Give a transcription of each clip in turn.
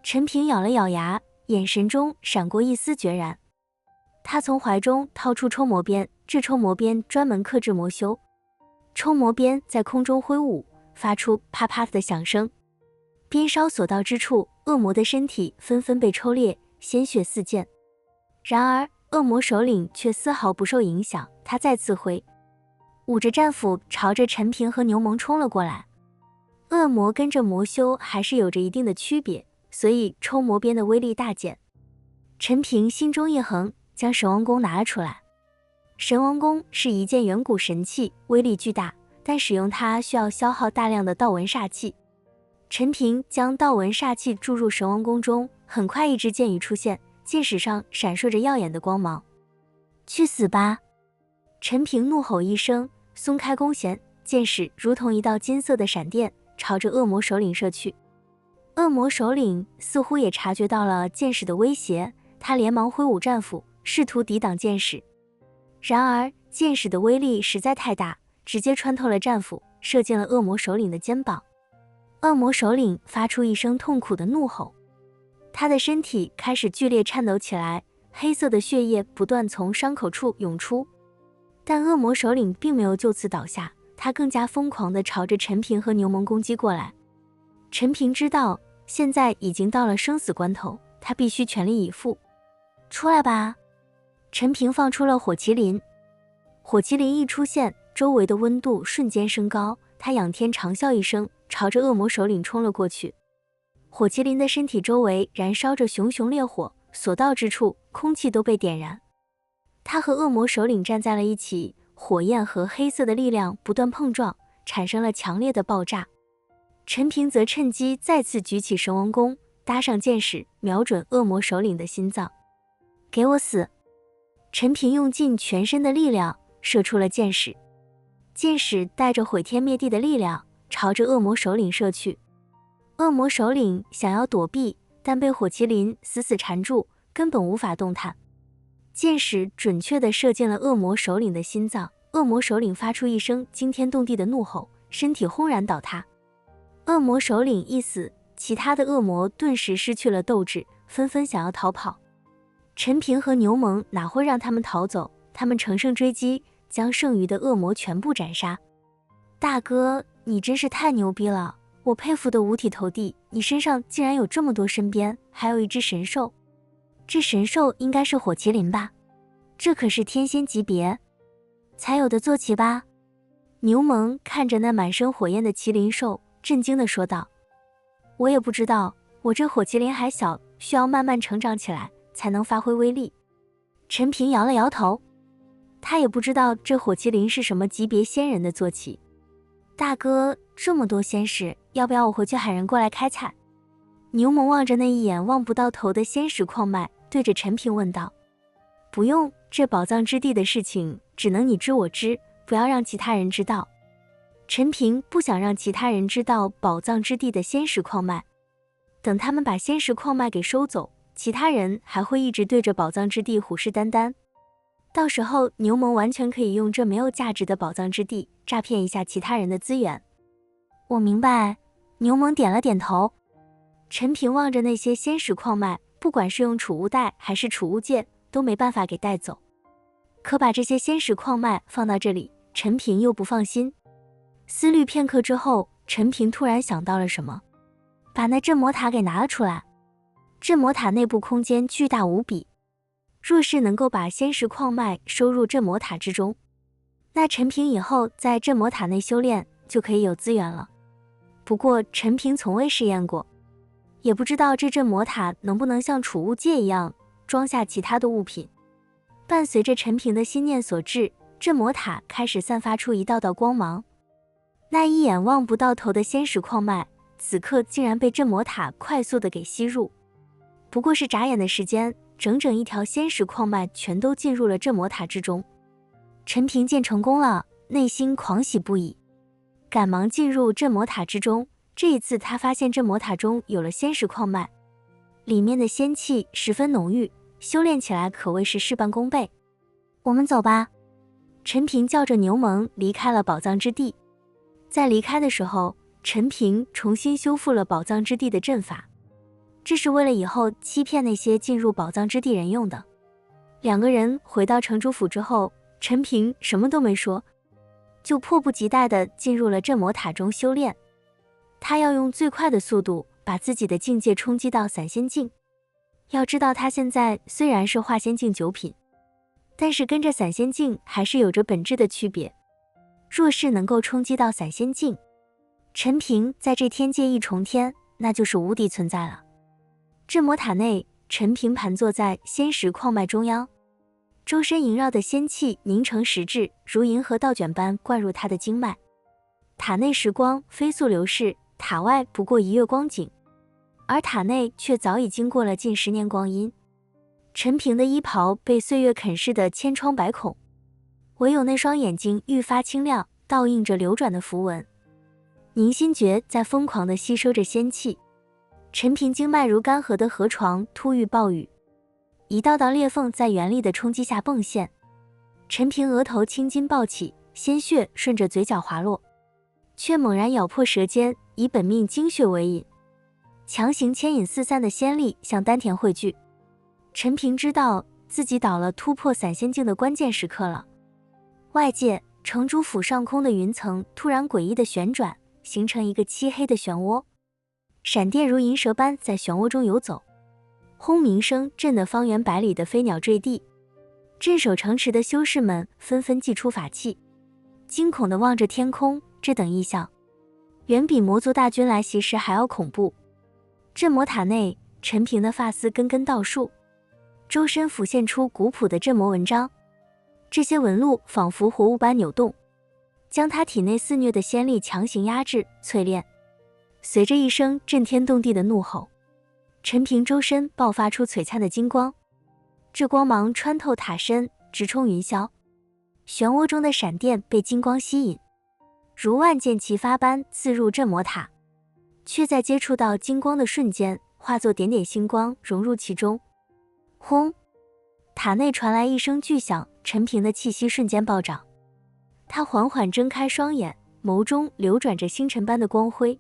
陈平咬了咬牙，眼神中闪过一丝决然。他从怀中掏出抽魔鞭，这抽魔鞭专门克制魔修。抽魔鞭在空中挥舞，发出啪啪的响声。鞭梢所到之处，恶魔的身体纷纷被抽裂，鲜血四溅。然而恶魔首领却丝毫不受影响，他再次挥舞着战斧朝着陈平和牛虻冲了过来。恶魔跟着魔修还是有着一定的区别，所以抽魔鞭的威力大减。陈平心中一横，将神王弓拿了出来。神王弓是一件远古神器，威力巨大，但使用它需要消耗大量的道纹煞气。陈平将道纹煞气注入神王弓中，很快一支箭羽出现，箭矢上闪烁着耀眼的光芒。去死吧！陈平怒吼一声，松开弓弦，箭矢如同一道金色的闪电，朝着恶魔首领射去。恶魔首领似乎也察觉到了箭矢的威胁，他连忙挥舞战斧，试图抵挡箭矢。然而箭矢的威力实在太大，直接穿透了战斧，射进了恶魔首领的肩膀。恶魔首领发出一声痛苦的怒吼，他的身体开始剧烈颤抖起来，黑色的血液不断从伤口处涌出。但恶魔首领并没有就此倒下，他更加疯狂地朝着陈平和牛虻攻击过来。陈平知道现在已经到了生死关头，他必须全力以赴。出来吧！陈平放出了火麒麟。火麒麟一出现，周围的温度瞬间升高，他仰天长啸一声，朝着恶魔首领冲了过去。火麒麟的身体周围燃烧着熊熊烈火，所到之处空气都被点燃。他和恶魔首领站在了一起，火焰和黑色的力量不断碰撞，产生了强烈的爆炸。陈平则趁机再次举起神王弓，搭上箭矢，瞄准恶魔首领的心脏。给我死！陈平用尽全身的力量射出了箭矢，箭矢带着毁天灭地的力量朝着恶魔首领射去。恶魔首领想要躲避，但被火麒麟死死缠住，根本无法动弹。箭矢准确地射进了恶魔首领的心脏，恶魔首领发出一声惊天动地的怒吼，身体轰然倒塌。恶魔首领一死，其他的恶魔顿时失去了斗志，纷纷想要逃跑。陈平和牛虻哪会让他们逃走，他们乘胜追击，将剩余的恶魔全部斩杀。大哥，你真是太牛逼了，我佩服得五体投地，你身上竟然有这么多身边，还有一只神兽。这神兽应该是火麒麟吧？这可是天仙级别才有的坐骑吧？牛虻看着那满身火焰的麒麟兽，震惊地说道。我也不知道，我这火麒麟还小，需要慢慢成长起来才能发挥威力。陈平摇了摇头，他也不知道这火麒麟是什么级别仙人的坐骑。大哥，这么多仙石，要不要我回去喊人过来开采？牛虻望着那一眼望不到头的仙石矿脉，对着陈平问道。不用，这宝藏之地的事情只能你知我知，不要让其他人知道。陈平不想让其他人知道宝藏之地的仙石矿脉，等他们把仙石矿脉给收走，其他人还会一直对着宝藏之地虎视眈眈。到时候牛虻完全可以用这没有价值的宝藏之地诈骗一下其他人的资源。我明白，牛虻点了点头。陈平望着那些仙石矿脉，不管是用储物袋还是储物戒，都没办法给带走。可把这些仙石矿脉放到这里，陈平又不放心。思虑片刻之后，陈平突然想到了什么，把那镇魔塔给拿了出来。镇魔塔内部空间巨大无比，若是能够把仙石矿脉收入镇魔塔之中，那陈平以后在镇魔塔内修炼就可以有资源了。不过陈平从未试验过，也不知道这镇魔塔能不能像储物戒一样装下其他的物品。伴随着陈平的心念所致，镇魔塔开始散发出一道道光芒。那一眼望不到头的仙石矿脉，此刻竟然被镇魔塔快速的给吸入。不过是眨眼的时间，整整一条仙石矿脉全都进入了镇魔塔之中。陈平见成功了，内心狂喜不已，赶忙进入镇魔塔之中。这一次他发现镇魔塔中有了仙石矿脉，里面的仙气十分浓郁，修炼起来可谓是事半功倍。我们走吧。陈平叫着牛虻离开了宝藏之地。在离开的时候，陈平重新修复了宝藏之地的阵法。这是为了以后欺骗那些进入宝藏之地人用的。两个人回到城主府之后，陈平什么都没说，就迫不及待地进入了镇魔塔中修炼。他要用最快的速度把自己的境界冲击到散仙境。要知道他现在虽然是化仙境9品，但是跟着散仙境还是有着本质的区别。若是能够冲击到散仙境，陈平在这天界一重天，那就是无敌存在了。镇魔塔内，陈平盘坐在仙石矿脉中央，周身萦绕的仙气凝成实质，如银河倒卷般灌入他的经脉。塔内时光飞速流逝，塔外不过一月光景，而塔内却早已经过了近10年光阴。陈平的衣袍被岁月啃噬得千疮百孔，唯有那双眼睛愈发清亮，倒映着流转的符文。凝心诀在疯狂地吸收着仙气，陈平经脉如干涸的河床突遇暴雨，一道道裂缝在原力的冲击下迸现。陈平额头青筋暴起，鲜血顺着嘴角滑落，却猛然咬破舌尖，以本命精血为引，强行牵引四散的仙力向丹田汇聚。陈平知道自己到了突破散仙境的关键时刻了。外界城主府上空的云层突然诡异的旋转，形成一个漆黑的漩涡，闪电如银蛇般在漩涡中游走，轰鸣声震得方圆百里的飞鸟坠地。镇守城池的修士们纷纷祭出法器，惊恐地望着天空。这等异象远比魔族大军来袭时还要恐怖。镇魔塔内，陈平的发丝根根倒竖，周身浮现出古朴的镇魔纹章，这些纹路仿佛活物般扭动，将他体内肆虐的仙力强行压制淬炼。随着一声震天动地的怒吼，陈平周身爆发出璀璨的金光，这光芒穿透塔身，直冲云霄。漩涡中的闪电被金光吸引，如万箭齐发般刺入镇魔塔，却在接触到金光的瞬间，化作点点星光融入其中。轰！塔内传来一声巨响，陈平的气息瞬间暴涨。他缓缓睁开双眼，眸中流转着星辰般的光辉。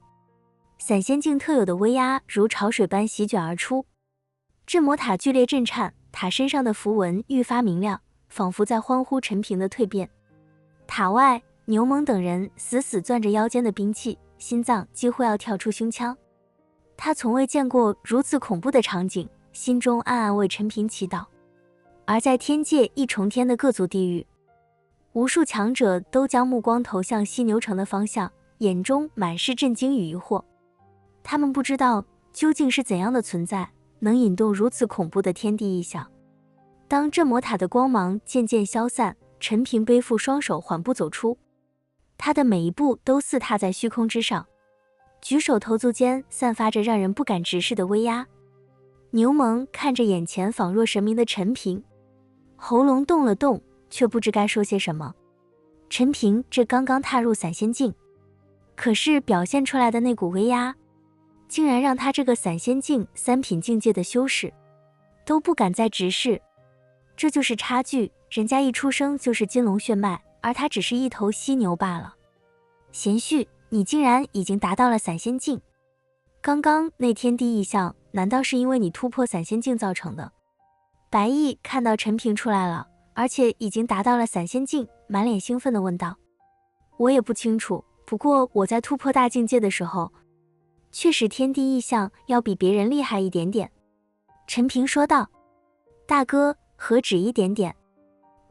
散仙境特有的威压如潮水般席卷而出，镇魔塔剧烈震颤，塔身上的符文愈发明亮，仿佛在欢呼陈平的蜕变。塔外，牛虻等人死死攥着腰间的兵器，心脏几乎要跳出胸腔。他从未见过如此恐怖的场景，心中暗暗为陈平祈祷。而在天界一重天的各族地域，无数强者都将目光投向犀牛城的方向，眼中满是震惊与疑惑。他们不知道究竟是怎样的存在，能引动如此恐怖的天地异象。当镇魔塔的光芒渐渐消散，陈平背负双手缓步走出，他的每一步都似踏在虚空之上，举手投足间散发着让人不敢直视的威压。牛虻看着眼前仿若神明的陈平，喉咙动了动，却不知该说些什么。陈平这刚刚踏入散仙境，可是表现出来的那股威压，竟然让他这个散仙境3品境界的修士都不敢再直视。这就是差距，人家一出生就是金龙血脉，而他只是一头犀牛罢了。贤婿，你竟然已经达到了散仙境，刚刚那天地异象，难道是因为你突破散仙境造成的？白毅看到陈平出来了，而且已经达到了散仙境，满脸兴奋地问道。我也不清楚，不过我在突破大境界的时候，确实天地异象要比别人厉害一点点。陈平说道。大哥，何止一点点，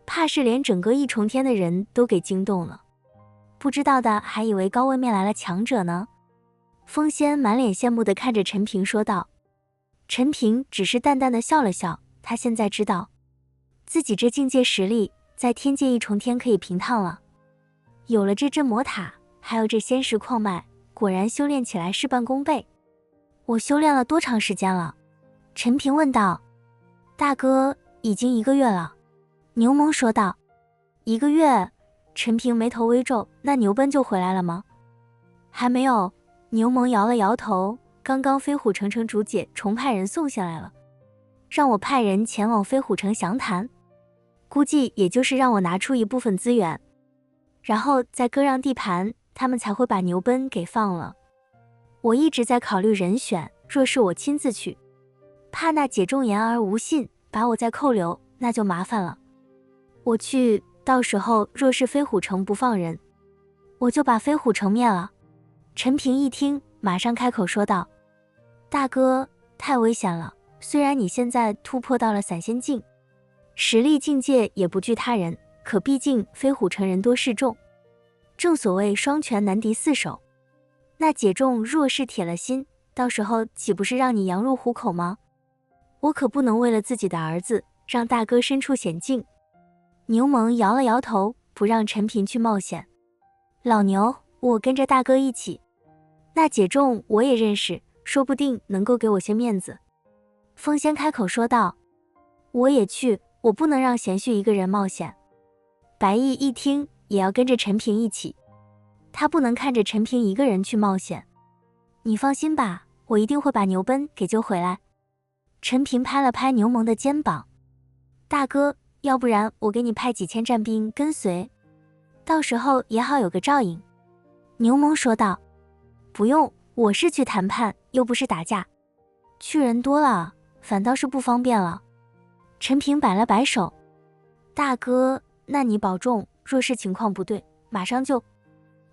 怕是连整个一重天的人都给惊动了。不知道的还以为高位面来了强者呢。风仙满脸羡慕地看着陈平说道。陈平只是淡淡地笑了笑，他现在知道自己这境界实力在天界一重天可以平趟了。有了这镇魔塔，还有这仙石矿脉，果然修炼起来事半功倍。我修炼了多长时间了？陈平问道。大哥，已经1个月了。牛虻说道。1个月？陈平眉头微皱，那牛奔就回来了吗？还没有。牛虻摇了摇头，刚刚飞虎城城主姐重派人送下来了，让我派人前往飞虎城详谈，估计也就是让我拿出一部分资源，然后再割让地盘，他们才会把牛奔给放了。我一直在考虑人选，若是我亲自去，怕那解仲言而无信，把我再扣留，那就麻烦了。我去，到时候若是飞虎城不放人，我就把飞虎城灭了。陈平一听，马上开口说道：大哥，太危险了，虽然你现在突破到了散仙境，实力境界也不惧他人，可毕竟飞虎城人多势众，正所谓双拳难敌四手。那解仲若是铁了心，到时候岂不是让你羊入虎口吗？我可不能为了自己的儿子，让大哥身处险境。牛虻摇了摇头，不让陈平去冒险。老牛，我跟着大哥一起。那解仲我也认识，说不定能够给我些面子。风仙开口说道：我也去，我不能让贤婿一个人冒险。白毅一听，也要跟着陈平一起，他不能看着陈平一个人去冒险。你放心吧，我一定会把牛奔给救回来。陈平拍了拍牛虻的肩膀：大哥，要不然我给你派几千战兵跟随，到时候也好有个照应。牛虻说道：不用，我是去谈判，又不是打架，去人多了，反倒是不方便了。陈平摆了摆手：大哥，那你保重，若是情况不对，马上就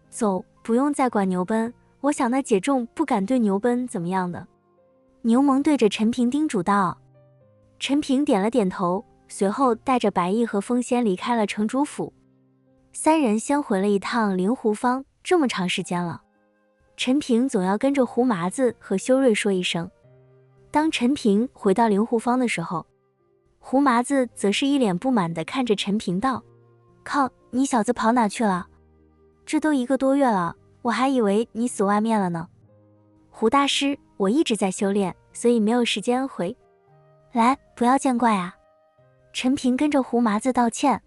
走，不用再管牛奔，我想那解仲不敢对牛奔怎么样的。牛虻对着陈平叮嘱道。陈平点了点头，随后带着白毅和风仙离开了城主府。三人先回了一趟灵狐坊，这么长时间了，陈平总要跟着胡麻子和修睿说一声。当陈平回到灵狐坊的时候，胡麻子则是一脸不满地看着陈平道：靠，你小子跑哪去了？这都1个多月了，我还以为你死外面了呢。胡大师，我一直在修炼，所以没有时间回来，不要见怪啊。陈平跟着胡麻子道歉。